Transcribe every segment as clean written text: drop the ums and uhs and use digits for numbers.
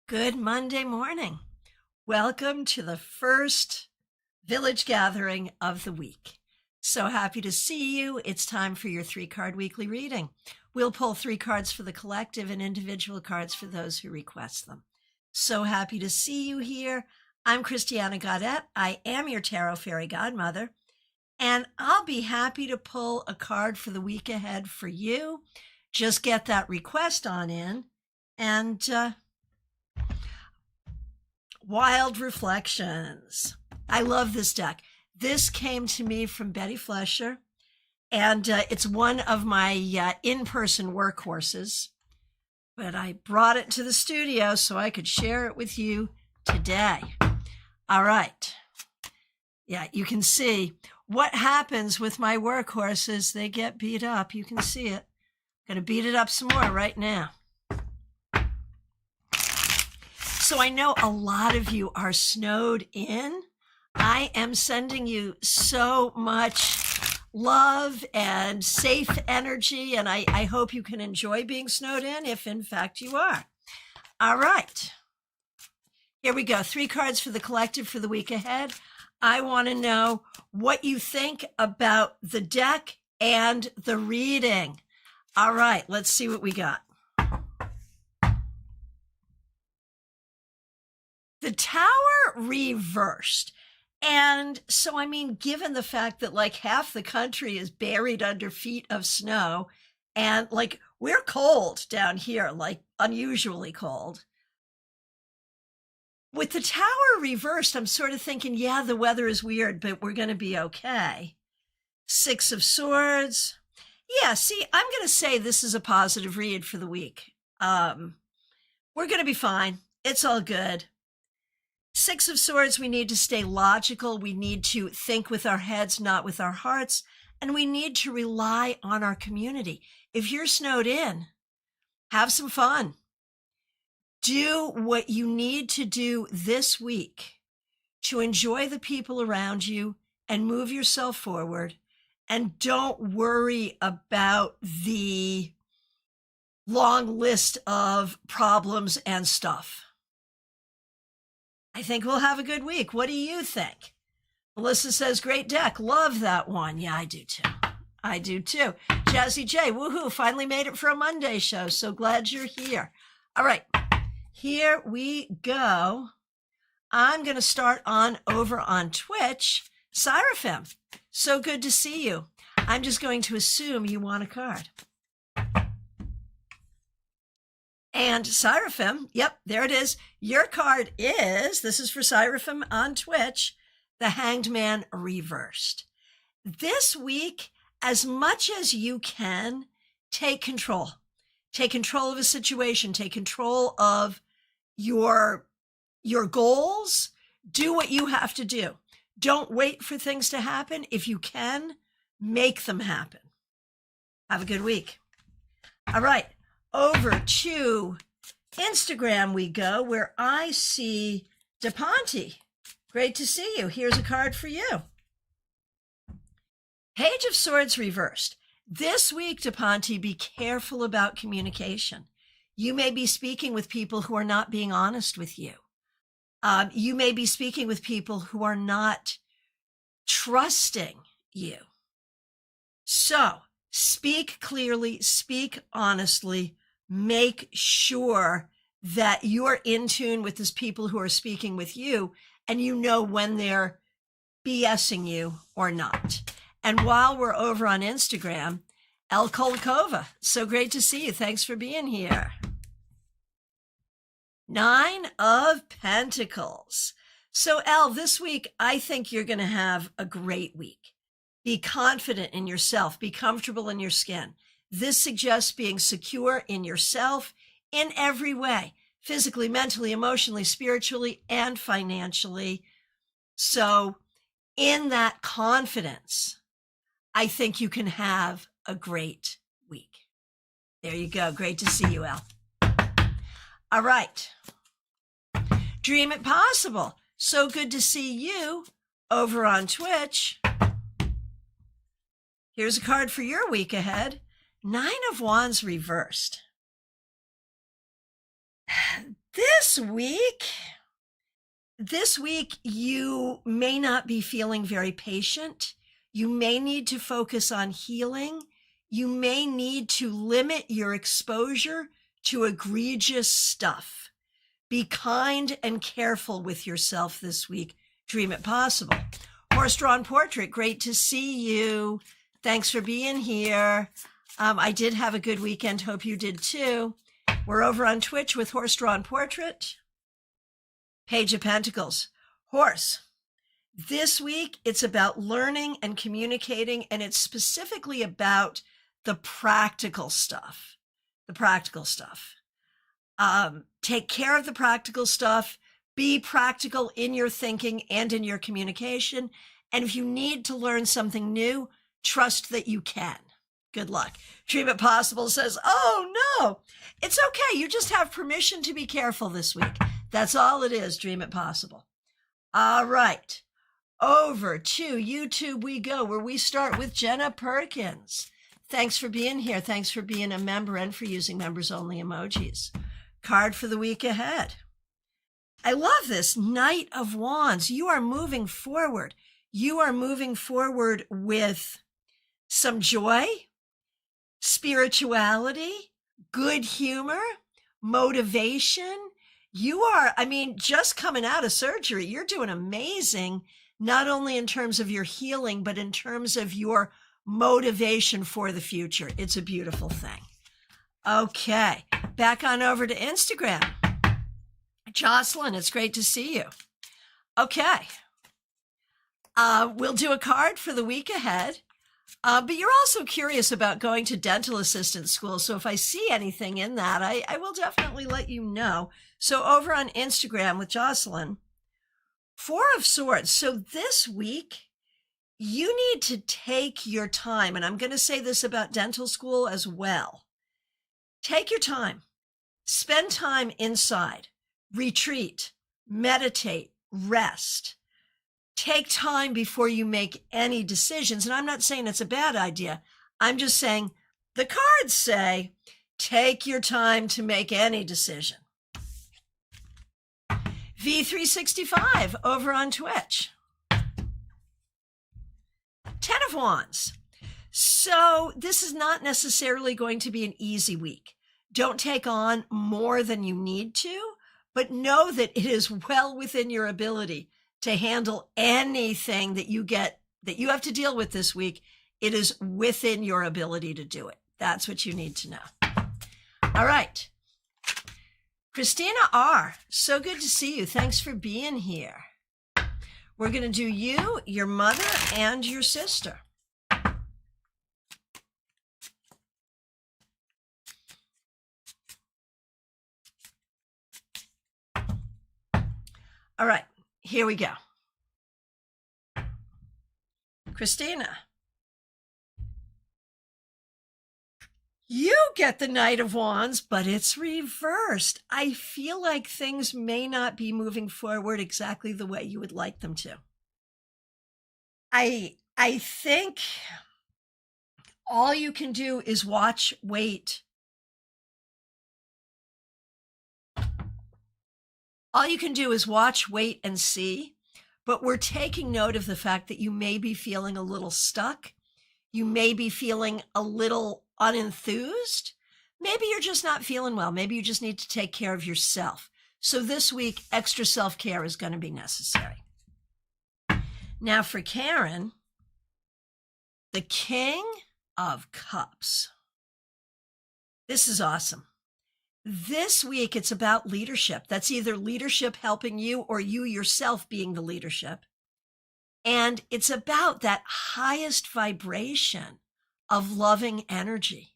Good Monday morning. Welcome to the first village gathering of the week. So happy to see you. It's time for your 3-card weekly reading. We'll pull 3 cards for the collective and individual cards for those who request them. So happy to see you here. I'm Christiana Gaudet. I am your tarot fairy godmother, and I'll be happy to pull a card for the week ahead for you. Just get that request on in and Wild Reflections. I love this deck. This came to me from Betty Flesher, and it's one of my in-person workhorses, but I brought it to the studio so I could share it with you today. All right. Yeah, you can see what happens with my workhorses. They get beat up. You can see it. I'm going to beat it up some more right now. So I know a lot of you are snowed in. I am sending you so much love and safe energy, and I hope you can enjoy being snowed in if in fact you are. All right. Here we go. 3 cards for the collective for the week ahead. I want to know what you think about the deck and the reading. All right, let's see what we got. The Tower reversed. And so, I mean, given the fact that like half the country is buried under feet of snow, and like we're cold down here, like unusually cold. With the Tower reversed, I'm sort of thinking, yeah, the weather is weird, but we're going to be okay. 6 of Swords. Yeah, see, I'm going to say this is a positive read for the week. We're going to be fine. It's all good. 6 of Swords, we need to stay logical. We need to think with our heads, not with our hearts. And we need to rely on our community. If you're snowed in, have some fun. Do what you need to do this week to enjoy the people around you and move yourself forward. And don't worry about the long list of problems and stuff. I think we'll have a good week. What do you think? Melissa says, great deck. Love that one. Yeah, I do too. I do too. Jazzy J, woohoo, finally made it for a Monday show. So glad you're here. All right, here we go. I'm going to start on over on Twitch. Seraphim, so good to see you. I'm just going to assume you want a card. And Seraphim, yep, there it is. Your card is, this is for Seraphim on Twitch, the Hanged Man reversed. This week, as much as you can, take control. Take control of a situation. Take control of your goals. Do what you have to do. Don't wait for things to happen. If you can, make them happen. Have a good week. All right. Over to Instagram we go, where I see DePonte. Great to see you. Here's a card for you. Page of Swords reversed. This week, DePonte, be careful about communication. You may be speaking with people who are not being honest with you. You may be speaking with people who are not trusting you. So speak clearly, speak honestly. Make sure that you're in tune with these people who are speaking with you, and you know when they're BSing you or not. And while we're over on Instagram, El Kolikova, so great to see you. Thanks for being here. 9 of Pentacles. So El, this week, I think you're going to have a great week. Be confident in yourself. Be comfortable in your skin. This suggests being secure in yourself in every way, physically, mentally, emotionally, spiritually, and financially. So in that confidence, I think you can have a great week. There you go. Great to see you, El. All right. Dream it possible. So good to see you over on Twitch. Here's a card for your week ahead. 9 of Wands reversed. This week, you may not be feeling very patient. You may need to focus on healing. You may need to limit your exposure to egregious stuff. Be kind and careful with yourself this week. Dream it possible. Horse-drawn portrait, great to see you. Thanks for being here. I did have a good weekend. Hope you did too. We're over on Twitch with Horse-drawn portrait. Page of Pentacles. Horse. This week, it's about learning and communicating, and it's specifically about the practical stuff. Take care of the practical stuff. Be practical in your thinking and in your communication. And if you need to learn something new, trust that you can. Good luck. Dream It Possible says, oh no, it's okay. You just have permission to be careful this week. That's all it is, Dream It Possible. All right. Over to YouTube we go, where we start with Jenna Perkins. Thanks for being here. Thanks for being a member and for using members only emojis. Card for the week ahead. I love this. Knight of Wands. You are moving forward. You are moving forward with some joy, spirituality, good humor, motivation. You are, just coming out of surgery, you're doing amazing, not only in terms of your healing, but in terms of your motivation for the future. It's a beautiful thing. Okay, back on over to Instagram. Jocelyn, it's great to see you. Okay, we'll do a card for the week ahead. But you're also curious about going to dental assistant school. So if I see anything in that, I will definitely let you know. So over on Instagram with Jocelyn, 4 of Swords. So this week, you need to take your time. And I'm going to say this about dental school as well. Take your time. Spend time inside. Retreat. Meditate. Rest. Take time before you make any decisions. And I'm not saying it's a bad idea. I'm just saying the cards say, take your time to make any decision. V365 over on Twitch. 10 of Wands. So this is not necessarily going to be an easy week. Don't take on more than you need to, but know that it is well within your ability to handle anything that you have to deal with this week. It is within your ability to do it. That's what you need to know. All right. Christina R., so good to see you. Thanks for being here. We're going to do you, your mother, and your sister. All right. Here we go. Christina, you get the Knight of Wands, but it's reversed. I feel like things may not be moving forward exactly the way you would like them to. I think all you can do is watch, wait. All you can do is watch, wait, and see, but we're taking note of the fact that you may be feeling a little stuck. You may be feeling a little unenthused. Maybe you're just not feeling well. Maybe you just need to take care of yourself. So this week, extra self-care is going to be necessary. Now for Karen, the King of Cups. This is awesome. This week, it's about leadership. That's either leadership helping you or you yourself being the leadership. And it's about that highest vibration of loving energy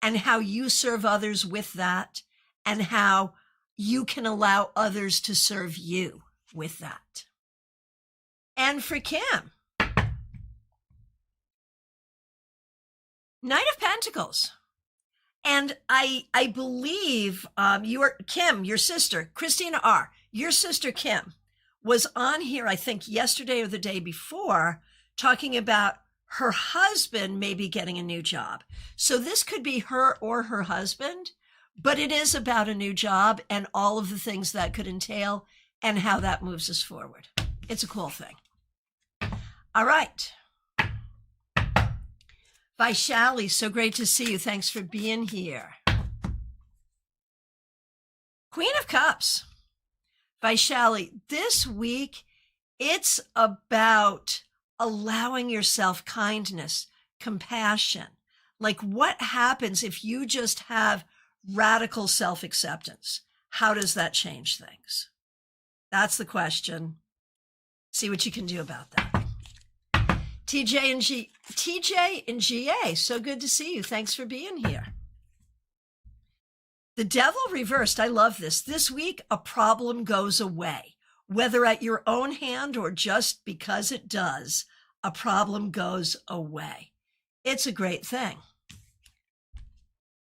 and how you serve others with that and how you can allow others to serve you with that. And for Kim, Knight of Pentacles. And I believe Kim, your sister, Christina R., your sister Kim, was on here, I think, yesterday or the day before, talking about her husband maybe getting a new job. So this could be her or her husband, but it is about a new job and all of the things that could entail and how that moves us forward. It's a cool thing. All right. Vaishali, so great to see you. Thanks for being here. Queen of Cups. Vaishali, this week, it's about allowing yourself kindness, compassion. Like, what happens if you just have radical self-acceptance? How does that change things? That's the question. See what you can do about that. TJ and GA, so good to see you. Thanks for being here. The Devil reversed. I love this. This week, a problem goes away. Whether at your own hand or just because it does, a problem goes away. It's a great thing.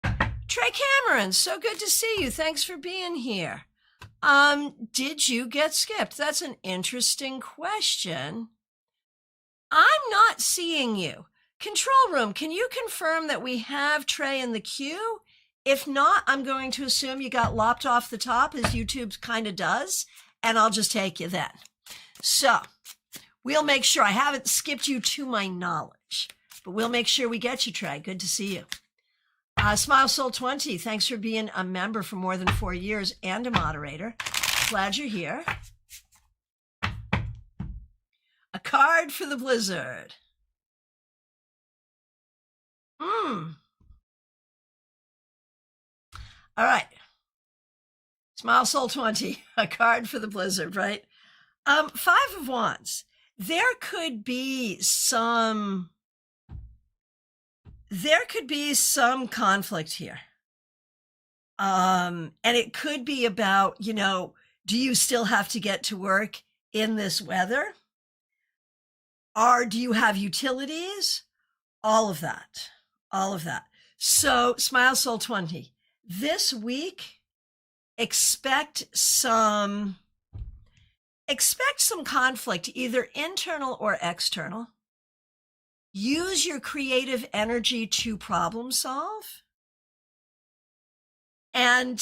Trey Cameron, so good to see you. Thanks for being here. Did you get skipped? That's an interesting question. I'm not seeing you. Control room, can you confirm that we have Trey in the queue? If not, I'm going to assume you got lopped off the top, as YouTube kind of does, and I'll just take you then. So we'll make sure. I haven't skipped you to my knowledge, but we'll make sure we get you, Trey. Good to see you. Smile Soul 20, thanks for being a member for more than 4 years and a moderator. Glad you're here. A card for the blizzard. All right. Smile Soul 20, a card for the blizzard, right? 5 of Wands. There could be some conflict here. And it could be about, do you still have to get to work in this weather? Or do you have utilities? All of that. So Smile Soul 20, this week, expect some conflict, either internal or external. Use your creative energy to problem solve. And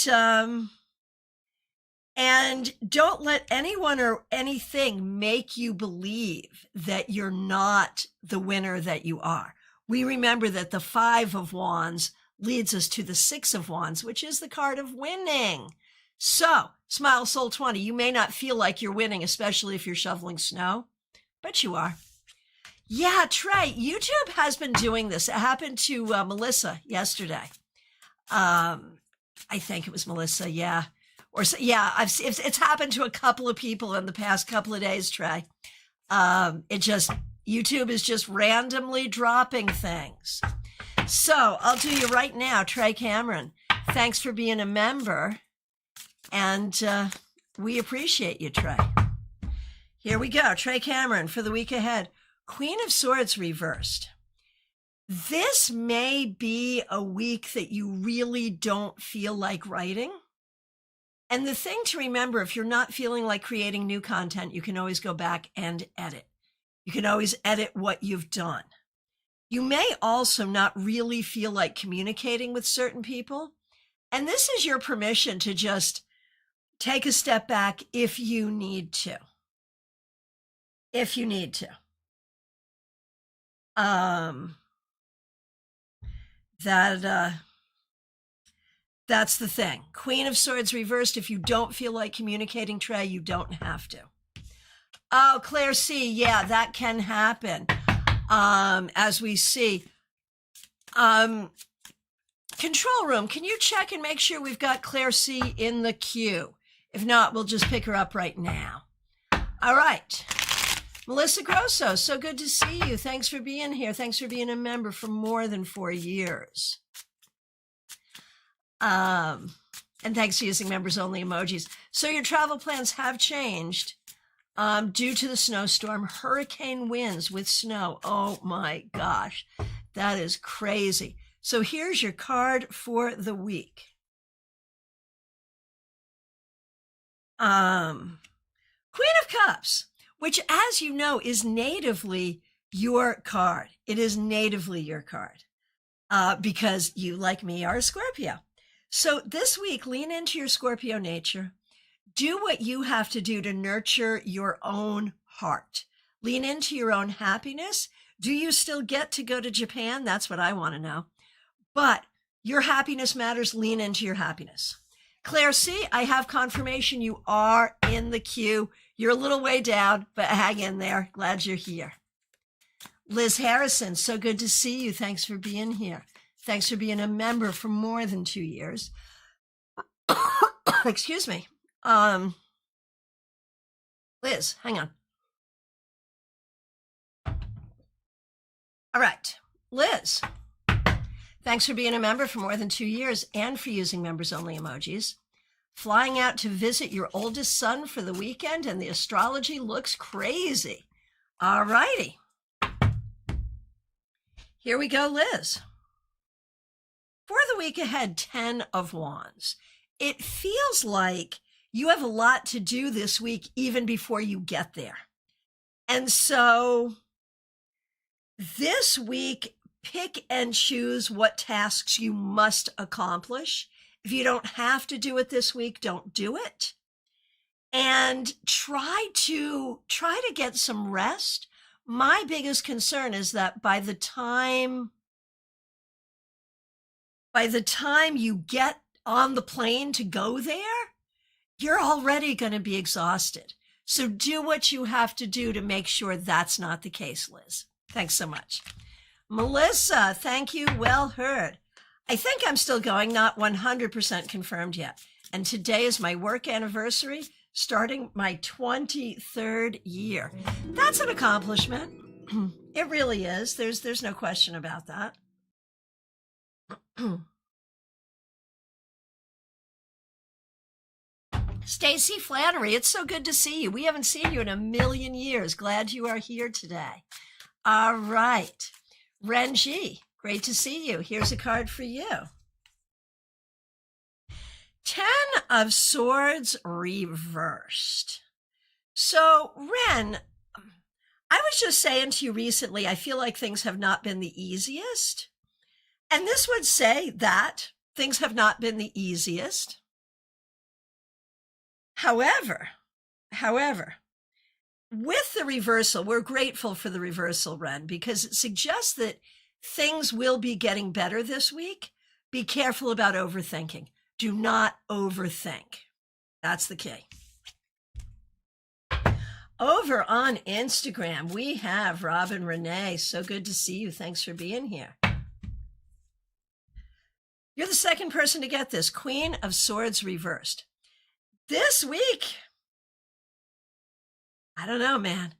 don't let anyone or anything make you believe that you're not the winner that you are. We remember that the 5 of Wands leads us to the 6 of Wands, which is the card of winning. So, Smile Soul 20, you may not feel like you're winning, especially if you're shoveling snow, but you are. Yeah, Trey, YouTube has been doing this. It happened to Melissa yesterday. I think it was Melissa, yeah. It's happened to a couple of people in the past couple of days, Trey. YouTube is just randomly dropping things. So I'll do you right now, Trey Cameron. Thanks for being a member. And we appreciate you, Trey. Here we go. Trey Cameron for the week ahead. Queen of Swords reversed. This may be a week that you really don't feel like writing. And the thing to remember, if you're not feeling like creating new content, you can always go back and edit. You can always edit what you've done. You may also not really feel like communicating with certain people. And this is your permission to just take a step back if you need to. If you need to. That's the thing. Queen of Swords reversed. If you don't feel like communicating, Trey, you don't have to. Oh, Claire C. Yeah, that can happen. As we see. Control room, can you check and make sure we've got Claire C. in the queue? If not, we'll just pick her up right now. All right. Melissa Grosso, so good to see you. Thanks for being here. Thanks for being a member for more than 4 years. And thanks for using members only emojis. So your travel plans have changed due to the snowstorm, hurricane winds with snow. Oh my gosh, that is crazy. So here's your card for the week. Queen of Cups, which, as you know, is natively your card. It is natively your card because you, like me, are a Scorpio. So this week, lean into your Scorpio nature. Do what you have to do to nurture your own heart. Lean into your own happiness. Do you still get to go to Japan? That's what I want to know. But your happiness matters. Lean into your happiness. Claire C., I have confirmation you are in the queue. You're a little way down, but hang in there. Glad you're here. Liz Harrison, so good to see you. Thanks for being here. Thanks for being a member for more than 2 years. Excuse me. Liz, hang on. All right. Liz, thanks for being a member for more than 2 years and for using members only emojis. Flying out to visit your oldest son for the weekend, and the astrology looks crazy. All righty. Here we go, Liz. For the week ahead, 10 of Wands. It feels like you have a lot to do this week, even before you get there. And so this week, pick and choose what tasks you must accomplish. If you don't have to do it this week, don't do it. And try to get some rest. My biggest concern is that by the time you get on the plane to go there, you're already going to be exhausted. So do what you have to do to make sure that's not the case, Liz. Thanks so much. Melissa, thank you. Well heard. I think I'm still going, not 100% confirmed yet. And today is my work anniversary, starting my 23rd year. That's an accomplishment. It really is. There's no question about that. Stacy Flannery, it's so good to see you. We haven't seen you in a million years. Glad you are here today. All right. Renji, great to see you. Here's a card for you. 10 of Swords reversed. So, Ren, I was just saying to you recently, I feel like things have not been the easiest. And this would say that things have not been the easiest. However, with the reversal, we're grateful for the reversal, Ren, because it suggests that things will be getting better this week. Be careful about overthinking. Do not overthink. That's the key. Over on Instagram, we have Robin Renee. So good to see you. Thanks for being here. You're the second person to get this. Queen of Swords reversed. This week, I don't know, man.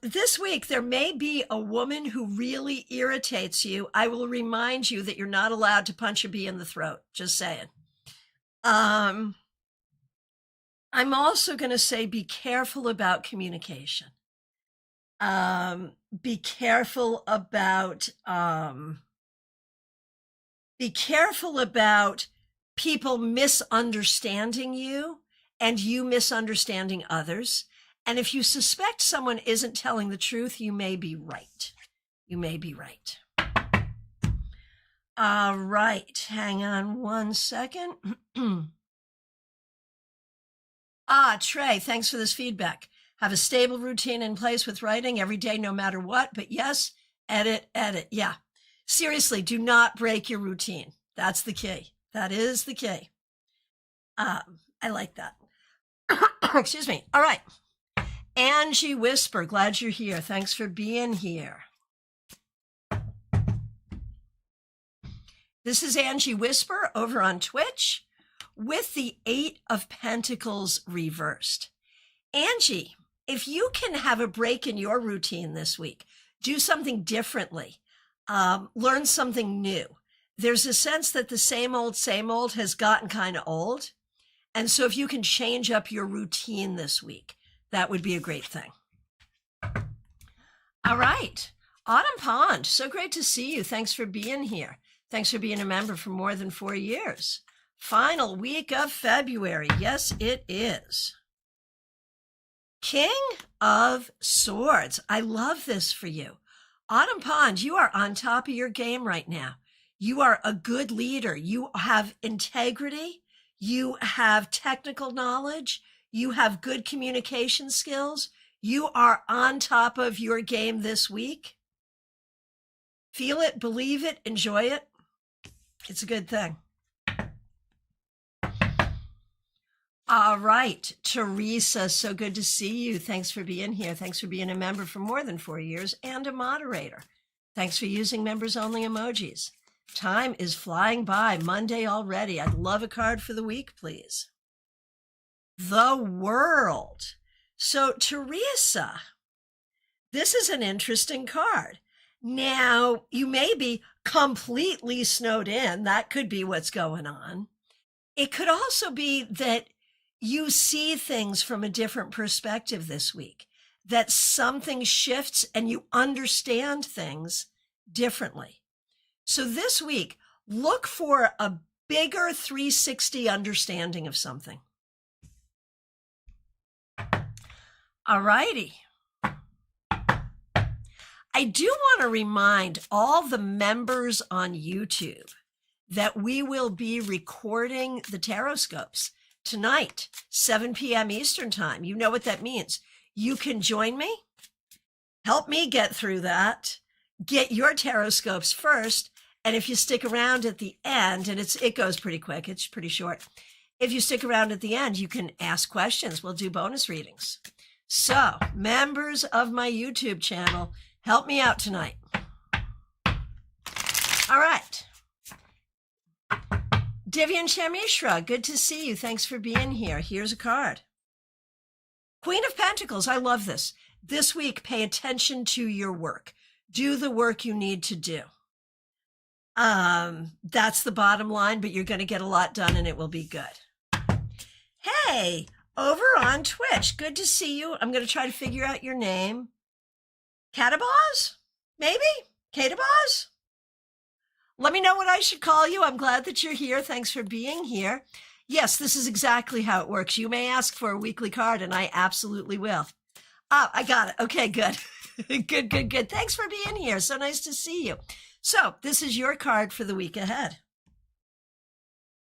This week, there may be a woman who really irritates you. I will remind you that you're not allowed to punch a bee in the throat. Just saying. I'm also going to say be careful about communication. Be careful about people misunderstanding you and you misunderstanding others. And if you suspect someone isn't telling the truth, you may be right. You may be right. All right. Hang on one second. Trey, thanks for this feedback. Have a stable routine in place with writing every day, no matter what. But yes, edit. Yeah. Seriously, do not break your routine. That's the key. That is the key. I like that. Excuse me. All right. Angie Whisper, glad you're here. Thanks for being here. This is Angie Whisper over on Twitch with the 8 of Pentacles reversed. Angie, if you can have a break in your routine this week, do something differently, learn something new. There's a sense that the same old has gotten kind of old. And so if you can change up your routine this week, that would be a great thing. All right. Autumn Pond, so great to see you. Thanks for being here. Thanks for being a member for more than 4 years. Final week of February. Yes, it is. King of Swords. I love this for you. Autumn Pond, you are on top of your game right now. You are a good leader. You have integrity. You have technical knowledge. You have good communication skills. You are on top of your game this week. Feel it, believe it, enjoy it. It's a good thing. All right, Teresa, so good to see you. Thanks for being here. Thanks for being a member for more than 4 years and a moderator. Thanks for using members only emojis. Time is flying by. Monday already. I'd love a card for the week, please. The World. So, Teresa, this is an interesting card. Now, you may be completely snowed in. That could be what's going on. It could also be that you see things from a different perspective this week, that something shifts and you understand things differently. So this week, look for a bigger 360 understanding of something. All righty. I do want to remind all the members on YouTube that we will be recording the Taroscopes tonight, 7 p.m. Eastern Time. You know what that means. You can join me, help me get through that, get your Taroscopes first, and if you stick around at the end, and it goes pretty quick, it's pretty short. If you stick around at the end, you can ask questions. We'll do bonus readings. So, members of my YouTube channel, help me out tonight. All right. Divyan Shamishra, good to see you. Thanks for being here. Here's a card. Queen of Pentacles, I love this. This week, pay attention to your work. Do the work you need to do. That's the bottom line, but you're going to get a lot done and it will be good. Hey, over on Twitch, good to see you. I'm going to try to figure out your name. Catabaz? Maybe? Catabaz? Let me know what I should call you. I'm glad that you're here. Thanks for being here. Yes, this is exactly how it works. You may ask for a weekly card, and I absolutely will. Oh, I got it. Okay, good. Good. Thanks for being here. So nice to see you. So this is your card for the week ahead.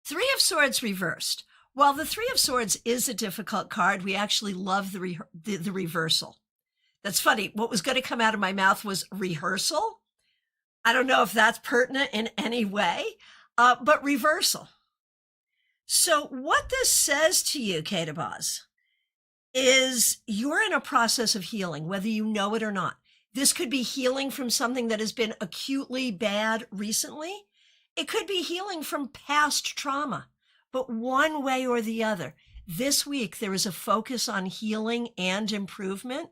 Three of Swords reversed. While the Three of Swords is a difficult card, we actually love the reversal. That's funny. What was going to come out of my mouth was rehearsal. I don't know if that's pertinent in any way, but reversal. So what this says to you, Catabaz, is you're in a process of healing, whether you know it or not. This could be healing from something that has been acutely bad recently. It could be healing from past trauma, but one way or the other, this week there is a focus on healing and improvement,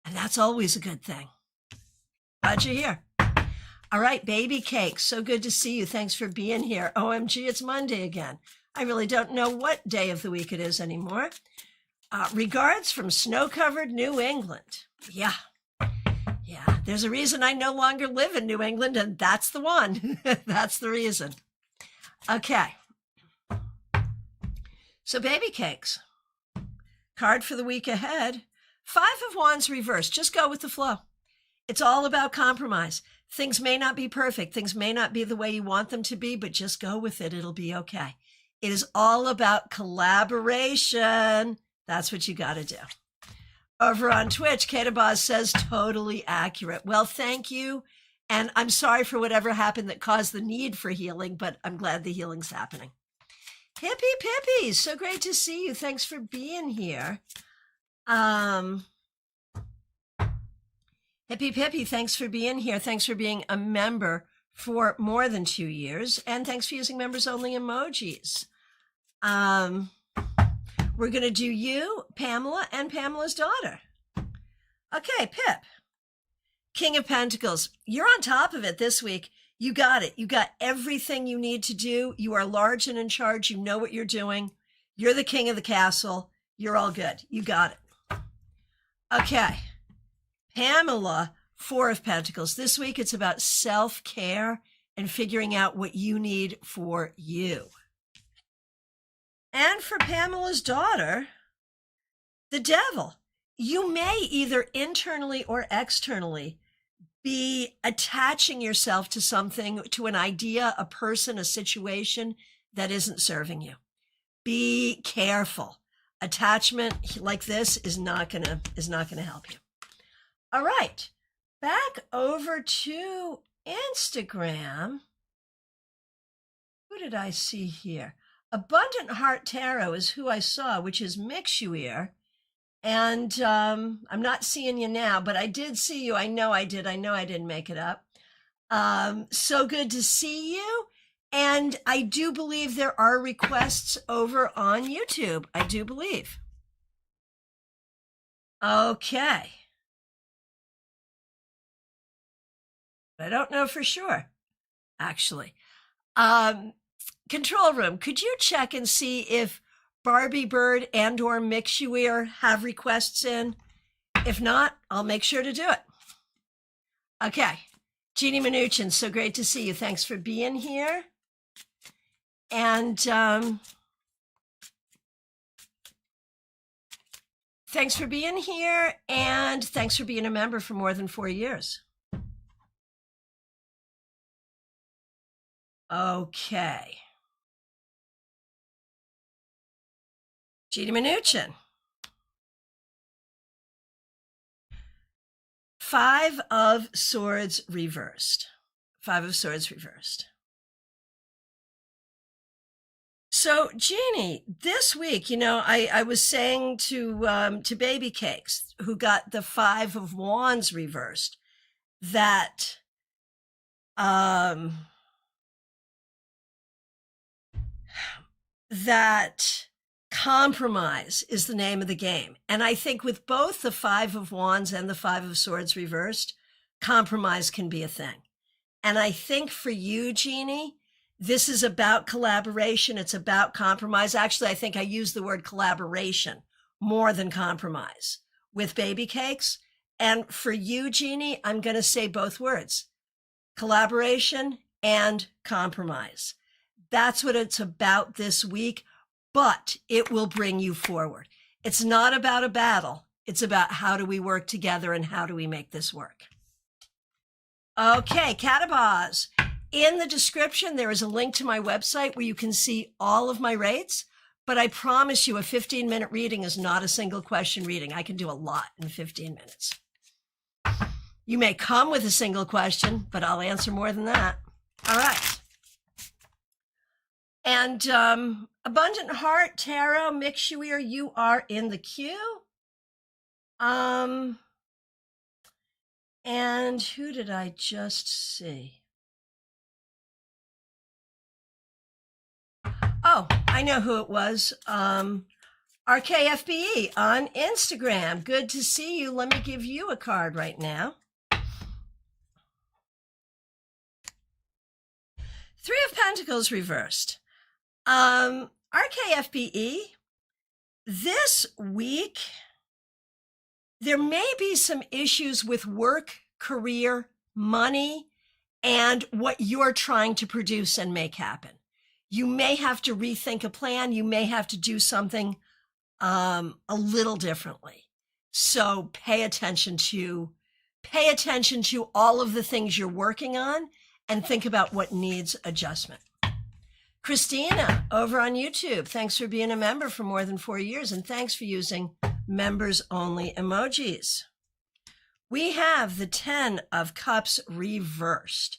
and that's always a good thing. Glad you're here. All right, Baby Cake, so good to see you. Thanks for being here. OMG, it's Monday again. I really don't know what day of the week it is anymore. Regards from snow-covered New England. Yeah, there's a reason I no longer live in New England, and that's the one. That's the reason. Okay. So Baby Cakes, card for the week ahead. 5 of Wands reversed. Just go with the flow. It's all about compromise. Things may not be perfect. Things may not be the way you want them to be, but just go with it. It'll be okay. It is all about collaboration. That's what you got to do. Over on Twitch, Catabaz says totally accurate. Well, thank you. And I'm sorry for whatever happened that caused the need for healing, but I'm glad the healing's happening. Hippy Pippy, so great to see you. Thanks for being here. Hippy Pippy, thanks for being here. Thanks for being a member for more than 2 years. And thanks for using members only emojis. We're going to do you, Pamela, and Pamela's daughter. Okay, Pip. King of Pentacles. You're on top of it this week. You got it. You got everything you need to do. You are large and in charge. You know what you're doing. You're the king of the castle. You're all good. You got it. Okay. Pamela, 4 of Pentacles. This week it's about self-care and figuring out what you need for you. And for Pamela's daughter, the Devil. You may either internally or externally be attaching yourself to something, to an idea, a person, a situation that isn't serving you. Be careful. Attachment like this is not gonna help you. All right, back over to Instagram. Who did I see here? Abundant Heart Tarot is who I saw, which is Mixuir. And I'm not seeing you now, but I did see you. I know I did. I know I didn't make it up. So good to see you. And I do believe there are requests over on YouTube. I do believe. Okay. I don't know for sure, actually. Control room, could you check and see if Barbie Bird and or Mixuir have requests in? If not, I'll make sure to do it. Okay. Jeannie Mnuchin, so great to see you. Thanks for being here. And thanks for being here, and thanks for being a member for more than 4 years. Okay. Jeannie Mnuchin. 5 of Swords reversed. 5 of Swords reversed. So, Jeannie, this week, you know, I was saying to Baby Cakes, who got the 5 of Wands reversed, that that compromise is the name of the game. And I think with both the 5 of Wands and the 5 of Swords reversed, compromise can be a thing. And I think for you, Jeannie, this is about collaboration. It's about compromise. Actually, I think I use the word collaboration more than compromise with Baby Cakes. And for you, Jeannie, I'm going to say both words, collaboration and compromise. That's what it's about this week, but it will bring you forward. It's not about a battle. It's about how do we work together and how do we make this work. Okay, Catabaz. In the description, there is a link to my website where you can see all of my rates, but I promise you a 15-minute reading is not a single question reading. I can do a lot in 15 minutes. You may come with a single question, but I'll answer more than that. All right. And Abundant Heart, Tarot, Mixuir, you are in the queue. And who did I just see? Oh, I know who it was. RKFBE on Instagram. Good to see you. Let me give you a card right now. 3 of Pentacles reversed. RKFBE, this week, there may be some issues with work, career, money, and what you're trying to produce and make happen. You may have to rethink a plan. You may have to do something a little differently. So pay attention to all of the things you're working on and think about what needs adjustment. Christina over on YouTube, thanks for being a member for more than 4 years, and thanks for using members only emojis. We have the 10 of Cups reversed.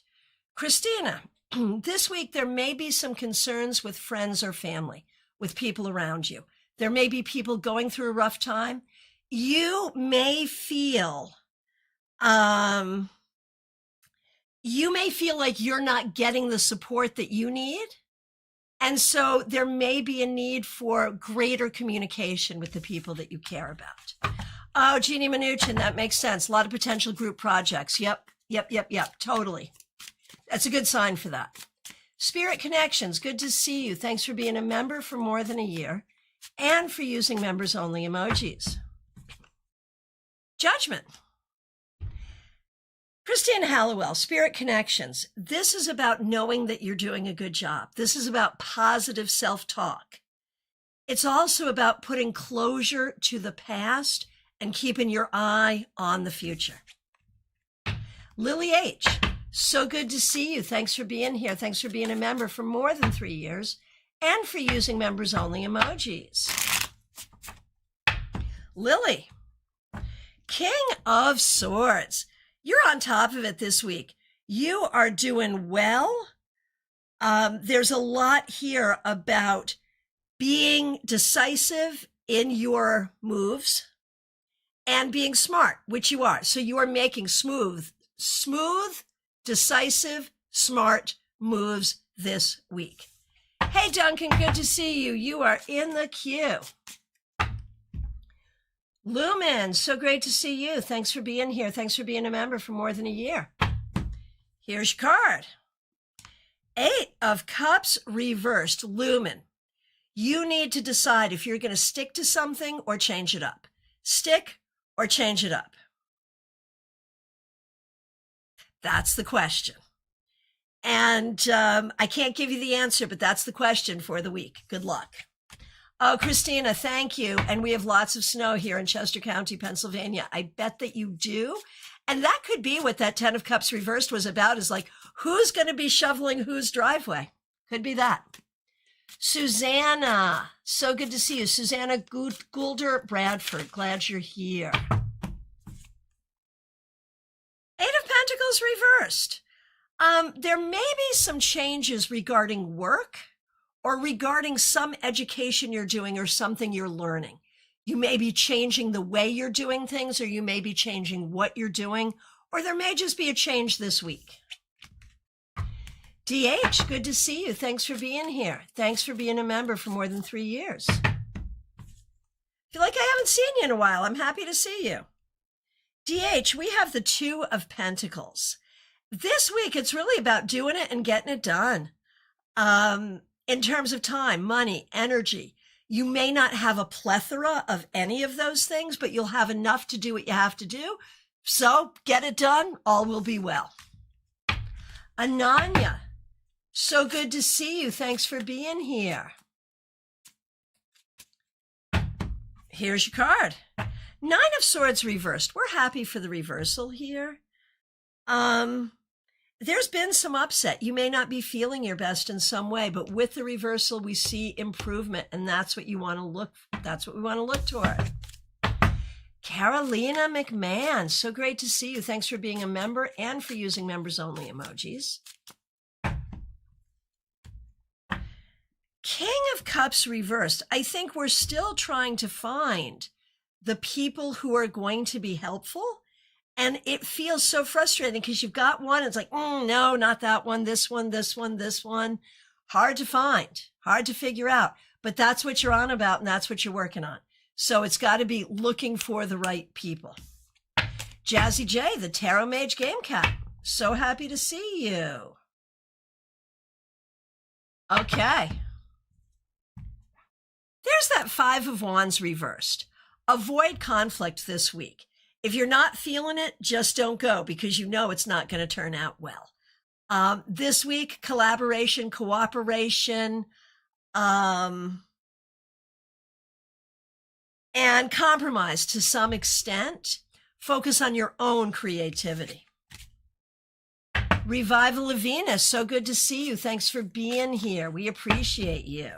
Christina, this week there may be some concerns with friends or family, with people around you. There may be people going through a rough time. You may feel like you're not getting the support that you need. And so there may be a need for greater communication with the people that you care about. Oh, Jeannie Mnuchin, that makes sense. A lot of potential group projects. Yep. Totally. That's a good sign for that. Spirit Connections, good to see you. Thanks for being a member for more than a year and for using members only emojis. Judgment. Christian Hallowell, Spirit Connections. This is about knowing that you're doing a good job. This is about positive self-talk. It's also about putting closure to the past and keeping your eye on the future. Lily H., so good to see you. Thanks for being here. Thanks for being a member for more than 3 years and for using members only emojis. Lily, King of Swords, you're on top of it this week. You are doing well. There's a lot here about being decisive in your moves and being smart, which you are. So you are making smooth, decisive, smart moves this week. Hey, Duncan, good to see you. You are in the queue. Lumen, so great to see you. Thanks for being here. Thanks for being a member for more than a year. Here's your card. 8 of Cups reversed. Lumen, you need to decide if you're going to stick to something or change it up. Stick or change it up. That's the question. And I can't give you the answer, but that's the question for the week. Good luck. Oh, Christina, thank you. And we have lots of snow here in Chester County, Pennsylvania. I bet that you do. And that could be what that 10 of Cups reversed was about, is like, who's going to be shoveling whose driveway? Could be that. Susanna, so good to see you. Susanna Goulder Bradford, glad you're here. 8 of Pentacles reversed. There may be some changes regarding work or regarding some education you're doing or something you're learning. You may be changing the way you're doing things, or you may be changing what you're doing, or there may just be a change this week. DH, good to see you. Thanks for being here. Thanks for being a member for more than 3 years. Feel like I haven't seen you in a while. I'm happy to see you. DH, we have the 2 of Pentacles. This week, it's really about doing it and getting it done. In terms of time, money, energy, you may not have a plethora of any of those things, but you'll have enough to do what you have to do. So get it done. All will be well. Ananya, so good to see you. Thanks for being here. Here's your card. 9 of Swords reversed. We're happy for the reversal here. There's been some upset. You may not be feeling your best in some way, but with the reversal, we see improvement, and that's what you want to look. That's what we want to look toward. Carolina McMahon, so great to see you. Thanks for being a member and for using members only emojis. King of Cups reversed. I think we're still trying to find the people who are going to be helpful. And it feels so frustrating because you've got one. It's like, no, not that one, this one, this one, this one. Hard to find, hard to figure out. But that's what you're on about, and that's what you're working on. So it's got to be looking for the right people. Jazzy J, the Tarot Mage Game Cat. So happy to see you. Okay. There's that 5 of Wands reversed. Avoid conflict this week. If you're not feeling it, just don't go, because you know it's not going to turn out well. This week, collaboration, cooperation, and compromise to some extent. Focus on your own creativity. Revival of Venus, so good to see you. Thanks for being here. We appreciate you.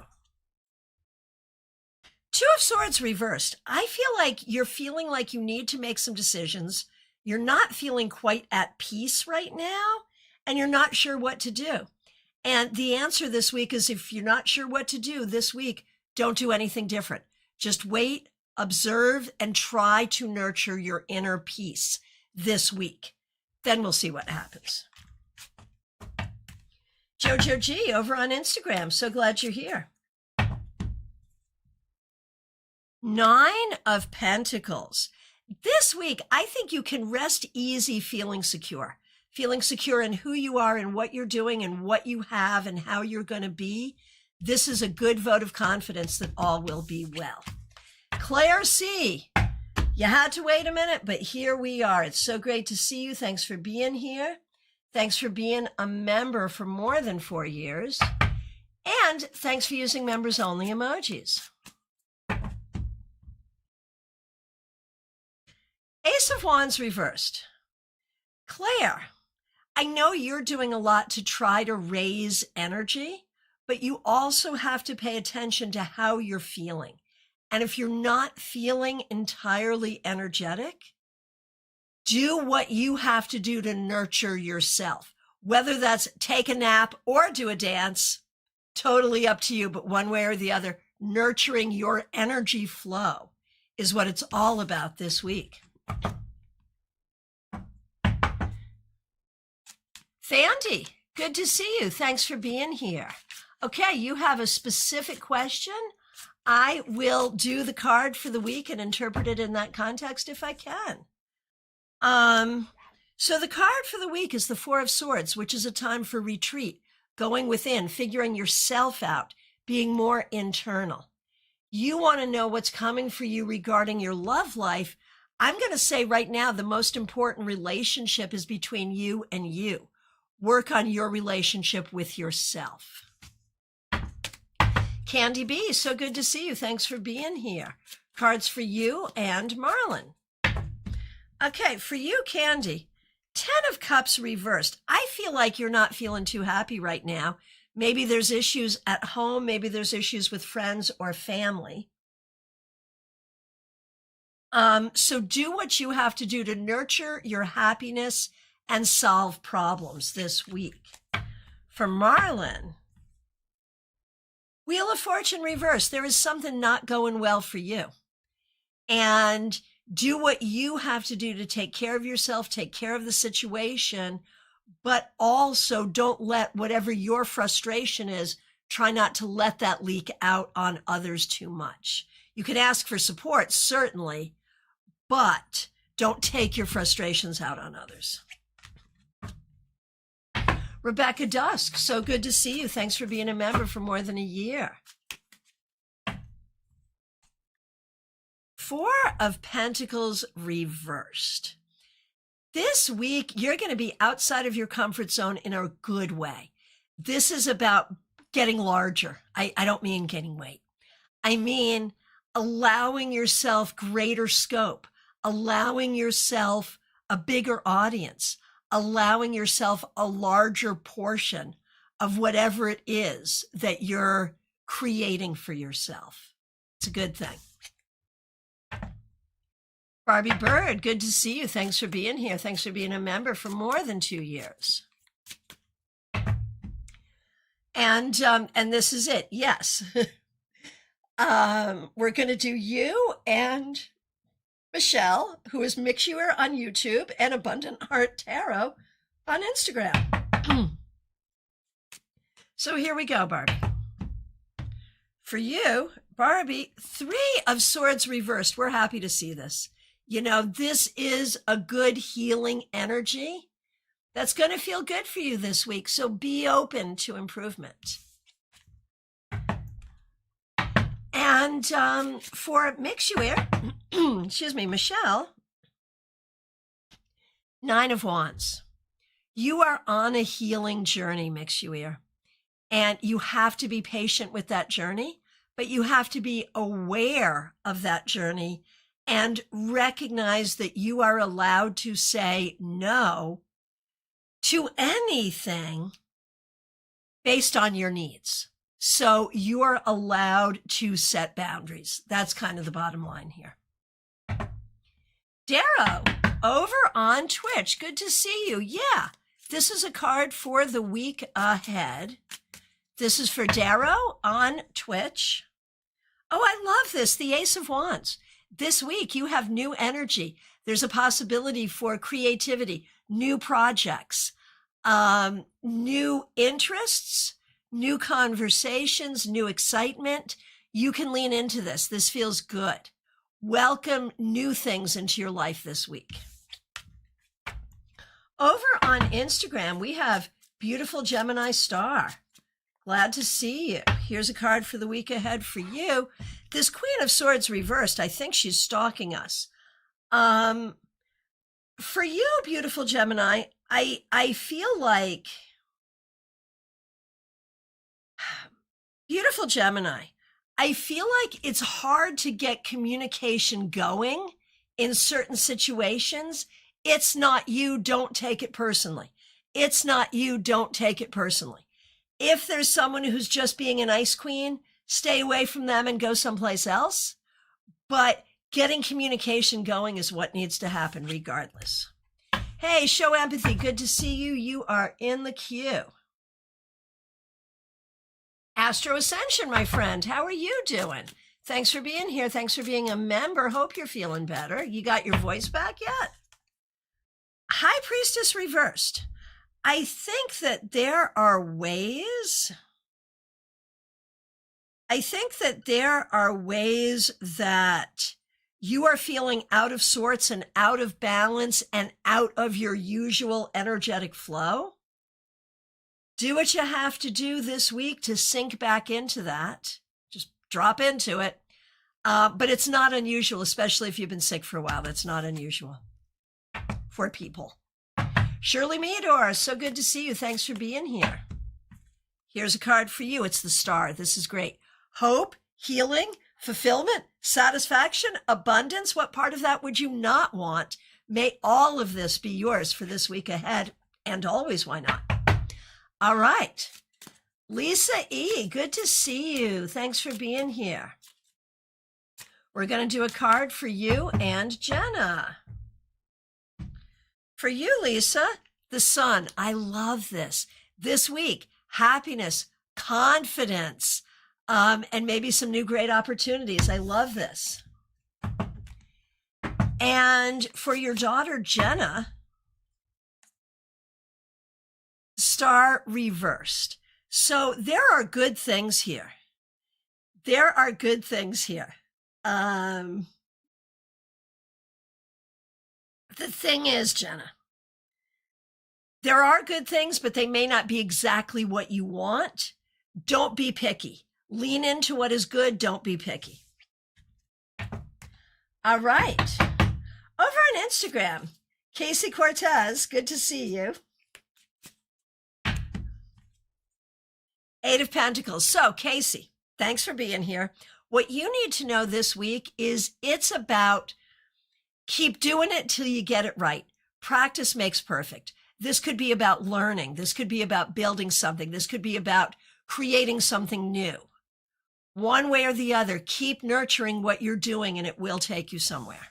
2 of Swords reversed. I feel like you're feeling like you need to make some decisions. You're not feeling quite at peace right now, and you're not sure what to do. And the answer this week is, if you're not sure what to do this week, don't do anything different. Just wait, observe, and try to nurture your inner peace this week. Then we'll see what happens. Jojo G over on Instagram. So glad you're here. 9 of Pentacles. This week, I think you can rest easy feeling secure in who you are and what you're doing and what you have and how you're going to be. This is a good vote of confidence that all will be well. Claire C, you had to wait a minute, but here we are. It's so great to see you. Thanks for being here. Thanks for being a member for more than 4 years. And thanks for using members only emojis. Ace of Wands reversed. Claire, I know you're doing a lot to try to raise energy, but you also have to pay attention to how you're feeling. And if you're not feeling entirely energetic, do what you have to do to nurture yourself. Whether that's take a nap or do a dance, totally up to you, but one way or the other, nurturing your energy flow is what it's all about this week. Thandy, good to see you. Thanks for being here. Okay, you have a specific question. I will do the card for the week and interpret it in that context if I can. So the card for the week is the Four of Swords, which is a time for retreat, going within, figuring yourself out, being more internal. You want to know what's coming for you regarding your love life. I'm going to say right now, the most important relationship is between you and you. Work on your relationship with yourself. Candy B, so good to see you. Thanks for being here. Cards for you and Marlon. Okay, for you, Candy, 10 of Cups reversed. I feel like you're not feeling too happy right now. Maybe there's issues at home. Maybe there's issues with friends or family. So do what you have to do to nurture your happiness and solve problems this week. For Marlon, Wheel of Fortune reversed. There is something not going well for you. And do what you have to do to take care of yourself, take care of the situation, but also don't let whatever your frustration is, try not to let that leak out on others too much. You can ask for support, certainly, but don't take your frustrations out on others. Rebecca Dusk, so good to see you. Thanks for being a member for more than a year. Four of Pentacles reversed. This week, you're going to be outside of your comfort zone in a good way. This is about getting larger. I don't mean gaining weight. I mean allowing yourself greater scope, allowing yourself a bigger audience, allowing yourself a larger portion of whatever it is that you're creating for yourself. It's a good thing. Barbie Bird, good to see you. Thanks for being here. Thanks for being a member for more than 2 years. And this is it. Yes. We're going to do you and Michelle, who is Mixier on YouTube and Abundant Heart Tarot on Instagram. So here we go, Barbie. For you, Barbie, 3 of Swords reversed. We're happy to see this. You know, this is a good healing energy that's going to feel good for you this week. So be open to improvement. And for Mixier, excuse me, Michelle, 9 of Wands. You are on a healing journey, Mixier, and you have to be patient with that journey, but you have to be aware of that journey and recognize that you are allowed to say no to anything based on your needs. So you are allowed to set boundaries. That's kind of the bottom line here. Darrow, over on Twitch. Good to see you. Yeah, this is a card for the week ahead. This is for Darrow on Twitch. Oh, I love this. The Ace of Wands. This week, you have new energy. There's a possibility for creativity, new projects, new interests, new conversations, new excitement. You can lean into this. This feels good. Welcome new things into your life this week. Over on Instagram, we have beautiful Gemini Star. Glad to see you. Here's a card for the week ahead for you. This Queen of Swords reversed. I think she's stalking us. For you, beautiful Gemini, I feel like, beautiful Gemini, I feel like it's hard to get communication going in certain situations It's not you. Don't take it personally. It's not you. Don't take it personally. If there's someone who's just being an ice queen, stay away from them and go someplace else. But getting communication going is what needs to happen regardless. Hey, show empathy. Good to see you. You are in the queue. Astro Ascension, my friend. How are you doing? Thanks for being here. Thanks for being a member. Hope you're feeling better. You got your voice back yet? High Priestess reversed. I think that there are ways. That you are feeling out of sorts and out of balance and out of your usual energetic flow. Do what you have to do this week to sink back into that. Just drop into it. But it's not unusual, especially if you've been sick for a while. That's not unusual for people. Shirley Meador, so good to see you. Thanks for being here. Here's a card for you. It's the Star. This is great. Hope, healing, fulfillment, satisfaction, abundance. What part of that would you not want? May all of this be yours for this week ahead, and always, why not? All right. Lisa E., good to see you. Thanks for being here. We're going to do a card for you and Jenna. For you, Lisa, the Sun. I love this. This week, happiness, confidence, and maybe some new great opportunities. I love this. And for your daughter, Jenna, Star reversed. So there are good things here. The thing is, Jenna, there are good things, but they may not be exactly what you want. Don't be picky. Lean into what is good. Don't be picky. All right. Over on Instagram, Casey Cortez, good to see you. Eight of Pentacles. So, Casey, thanks for being here. What you need to know this week is it's about keep doing it till you get it right. Practice makes perfect. This could be about learning. This could be about building something. This could be about creating something new. One way or the other, keep nurturing what you're doing and it will take you somewhere.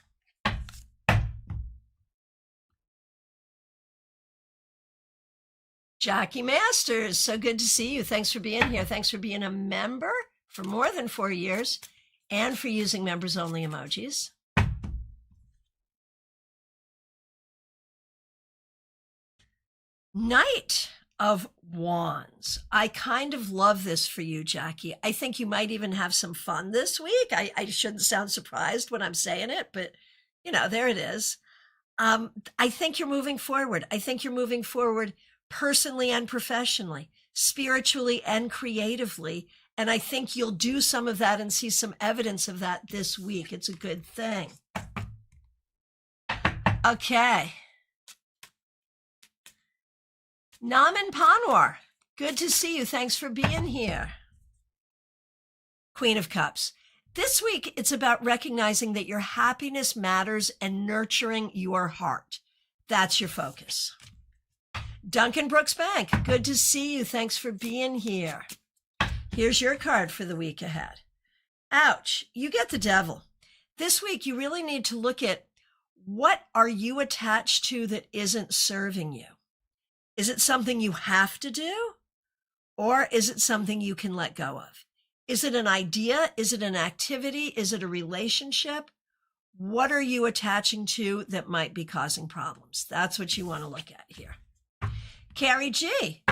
Jackie Masters, so good to see you. Thanks for being here. Thanks for being a member for more than 4 years and for using members only emojis. Knight of Wands. I kind of love this for you, Jackie. I think you might even have some fun this week. I shouldn't sound surprised when I'm saying it, but there it is. I think you're moving forward. I think you're moving forward personally and professionally, spiritually and creatively. And I think you'll do some of that and see some evidence of that this week. It's a good thing. Okay. Naman Panwar, good to see you. Thanks for being here. Queen of Cups. This week, it's about recognizing that your happiness matters and nurturing your heart. That's your focus. Duncan Brooks Bank, good to see you. Thanks for being here. Here's your card for the week ahead. Ouch, you get the Devil. This week, you really need to look at what are you attached to that isn't serving you? Is it something you have to do? Or is it something you can let go of? Is it an idea? Is it an activity? Is it a relationship? What are you attaching to that might be causing problems? That's what you want to look at here. Carrie G,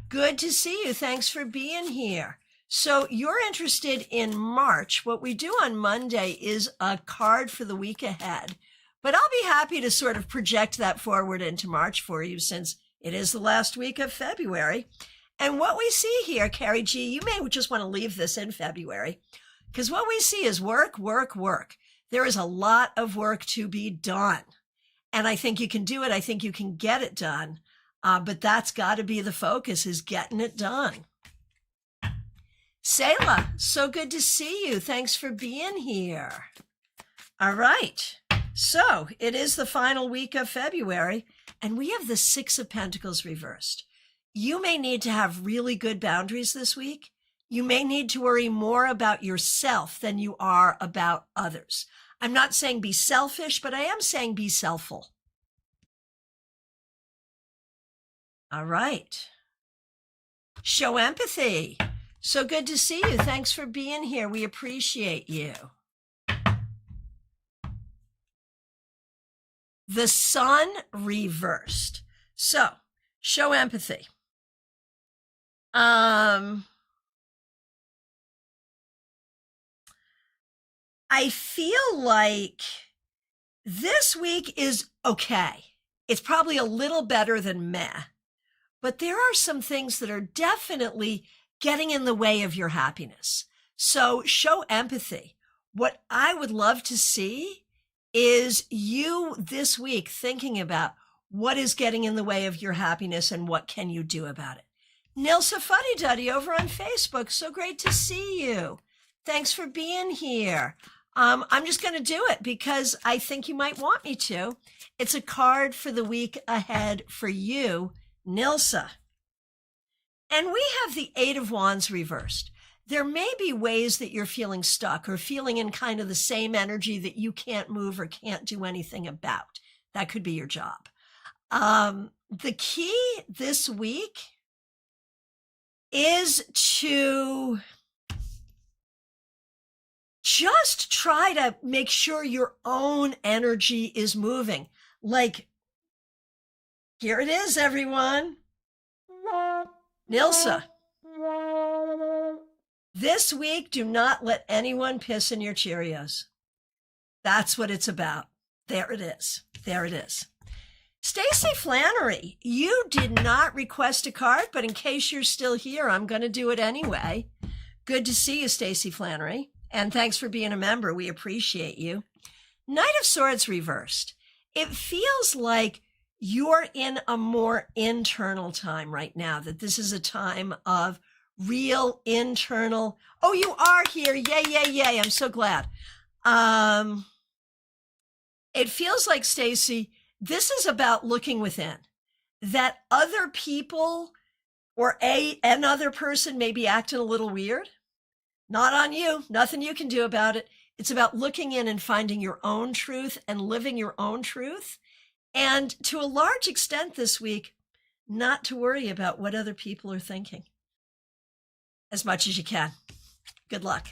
good to see you. Thanks for being here. So you're interested in March. What we do on Monday is a card for the week ahead, but I'll be happy to sort of project that forward into March for you since it is the last week of February. And what we see here, Carrie G, you may just want to leave this in February because what we see is work, work, work. There is a lot of work to be done. And I think you can do it. I think you can get it done. But that's got to be the focus, is getting it done. Selah, so good to see you. Thanks for being here. All right. So it is the final week of February, and we have the Six of Pentacles reversed. You may need to have really good boundaries this week. You may need to worry more about yourself than you are about others. I'm not saying be selfish, but I am saying be selfful. All right. Show empathy. So good to see you. Thanks for being here. We appreciate you. The Sun reversed. So show empathy. I feel like this week is okay. It's probably a little better than meh, but there are some things that are definitely getting in the way of your happiness. So show empathy. What I would love to see is you this week thinking about what is getting in the way of your happiness and what can you do about it. Nilsa Fuddy Duddy over on Facebook. So great to see you. Thanks for being here. I'm just going to do it because I think you might want me to. It's a card for the week ahead for you, Nilsa. And we have the Eight of Wands reversed. There may be ways that you're feeling stuck or feeling in kind of the same energy that you can't move or can't do anything about. That could be your job. The key this week is to just try to make sure your own energy is moving. Like, here it is, everyone. Nilsa. This week, do not let anyone piss in your Cheerios. That's what it's about. There it is. There it is. Stacey Flannery, you did not request a card, but in case you're still here, I'm going to do it anyway. Good to see you, Stacey Flannery. And thanks for being a member. We appreciate you. Knight of Swords reversed. It feels like you're in a more internal time right now, that this is a time of real internal. Oh, you are here. Yay, yay, yay. I'm so glad. It feels like, Stacey, this is about looking within, that other people or another person may be acting a little weird. Not on you, nothing you can do about it. It's about looking in and finding your own truth and living your own truth. And to a large extent this week, not to worry about what other people are thinking as much as you can. Good luck.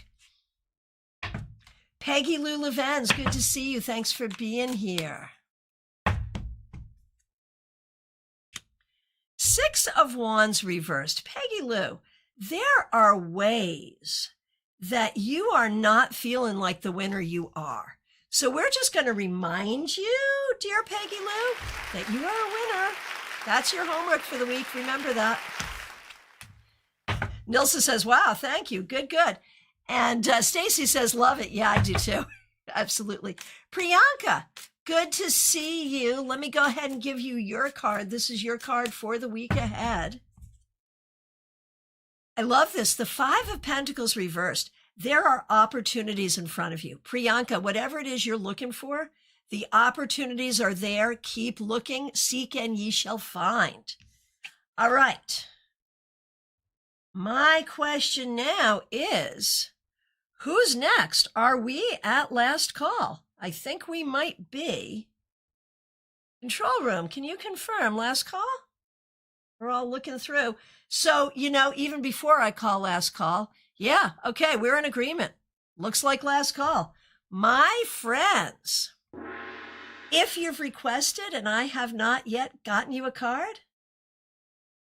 Peggy Lou Levens, good to see you. Thanks for being here. Six of Wands reversed. Peggy Lou, there are ways that you are not feeling like the winner you are. So we're just going to remind you, dear Peggy Lou, that you are a winner. That's your homework for the week. Remember that. Nilsa says, wow, thank you. Good, good. And Stacy says, love it. Yeah, I do too. Absolutely. Priyanka, good to see you. Let me go ahead and give you your card. This is your card for the week ahead. I love this. The Five of Pentacles reversed. There are opportunities in front of you. Priyanka, whatever it is you're looking for, the opportunities are there. Keep looking, seek, and ye shall find. All right. My question now is, who's next? Are we at last call? I think we might be. Control room, can you confirm last call? We're all looking through. So, even before I call last call, yeah, okay, we're in agreement. Looks like last call. My friends, if you've requested and I have not yet gotten you a card,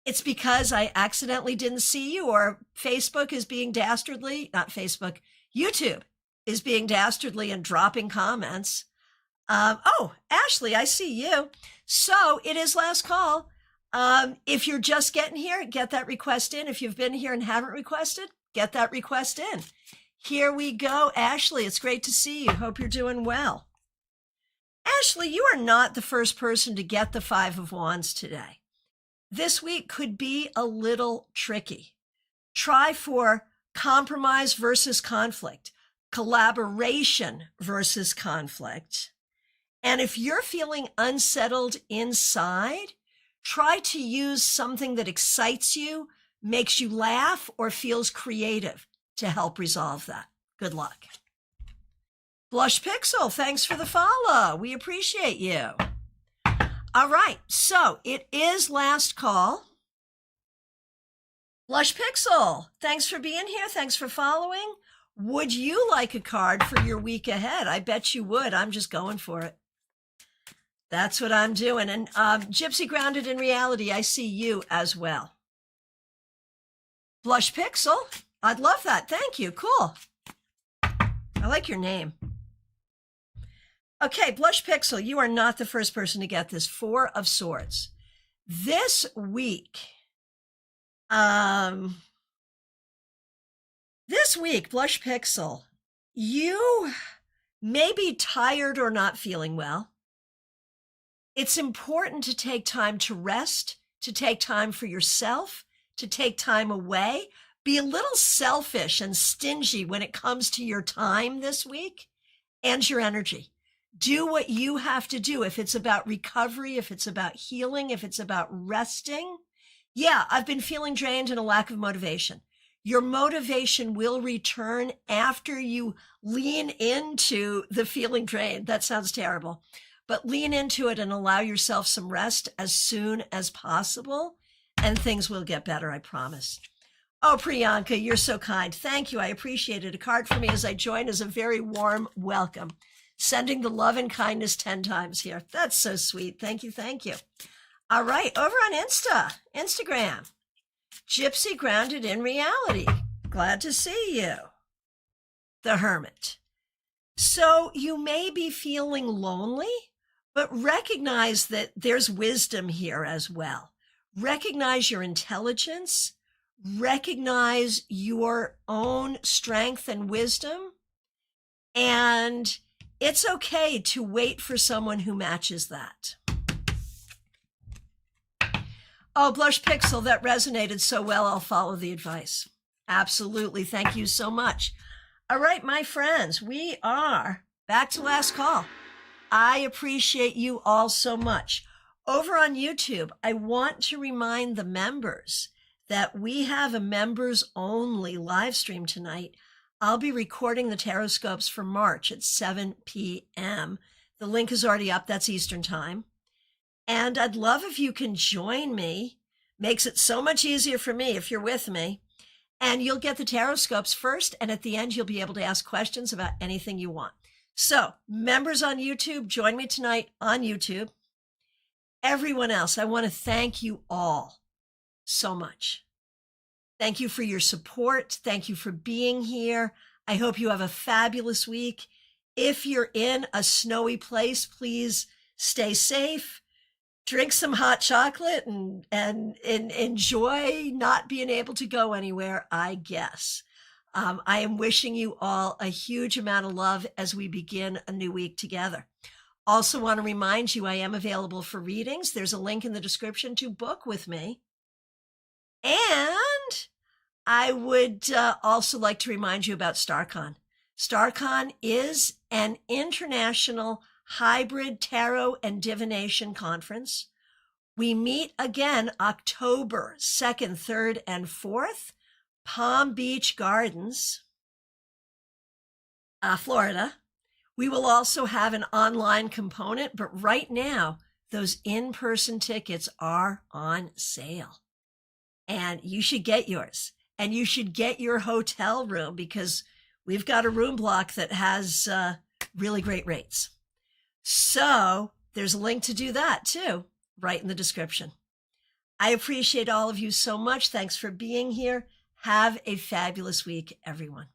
it's because I accidentally didn't see you, or Facebook is being dastardly, not Facebook, YouTube is being dastardly and dropping comments. Oh, Ashley, I see you. So it is last call. If you're just getting here, get that request in. If you've been here and haven't requested, get that request in. Here we go. Ashley, it's great to see you. Hope you're doing well. Ashley, you are not the first person to get the Five of Wands today. This week could be a little tricky. Try for compromise versus conflict, collaboration versus conflict, And if you're feeling unsettled inside, try to use something that excites you, makes you laugh, or feels creative to help resolve that. Good luck. Blush Pixel, thanks for the follow. We appreciate you. All right, so it is last call. Blush Pixel, thanks for being here. Thanks for following. Would you like a card for your week ahead? I bet you would. I'm just going for it. That's what I'm doing. And Gypsy Grounded in Reality, I see you as well. Blush Pixel, I'd love that. Thank you. Cool. I like your name. Okay, Blush Pixel, you are not the first person to get this. 4 of Swords. This week, Blush Pixel, you may be tired or not feeling well. It's important to take time to rest, to take time for yourself, to take time away. Be a little selfish and stingy when it comes to your time this week and your energy. Do what you have to do. If it's about recovery, if it's about healing, if it's about resting. Yeah, I've been feeling drained and a lack of motivation. Your motivation will return after you lean into the feeling drained. That sounds terrible, but lean into it and allow yourself some rest as soon as possible, and things will get better, I promise. Oh, Priyanka, you're so kind. Thank you. I appreciate it. A card for me as I join is a very warm welcome. Sending the love and kindness 10 times here. That's so sweet. Thank you. Thank you. All right. Over on Instagram, Gypsy Grounded in Reality. Glad to see you. The Hermit. So you may be feeling lonely, but recognize that there's wisdom here as well. Recognize your intelligence. Recognize your own strength and wisdom. And it's okay to wait for someone who matches that. Oh, Blush Pixel, that resonated so well. I'll follow the advice. Absolutely. Thank you so much. All right, my friends, we are back to last call. I appreciate you all so much. Over on YouTube, I want to remind the members that we have a members only live stream tonight. I'll be recording the tarot scopes for March at 7 p.m. The link is already up. That's Eastern time. And I'd love if you can join me. Makes it so much easier for me if you're with me. And you'll get the tarot scopes first. And at the end, you'll be able to ask questions about anything you want. So members on YouTube, join me tonight on YouTube. Everyone else, I want to thank you all so much. Thank you for your support. Thank you for being here. I hope you have a fabulous week. If you're in a snowy place, please stay safe. Drink some hot chocolate and enjoy not being able to go anywhere, I guess. I am wishing you all a huge amount of love as we begin a new week together. Also want to remind you I am available for readings. There's a link in the description to book with me. And I would also like to remind you about StaarCon. StaarCon is an international hybrid tarot and divination conference. We meet again October 2nd, 3rd, and 4th, Palm Beach Gardens, Florida. We will also have an online component, but right now, those in-person tickets are on sale. And you should get yours. And you should get your hotel room because we've got a room block that has really great rates. So there's a link to do that too, right in the description. I appreciate all of you so much. Thanks for being here. Have a fabulous week, everyone.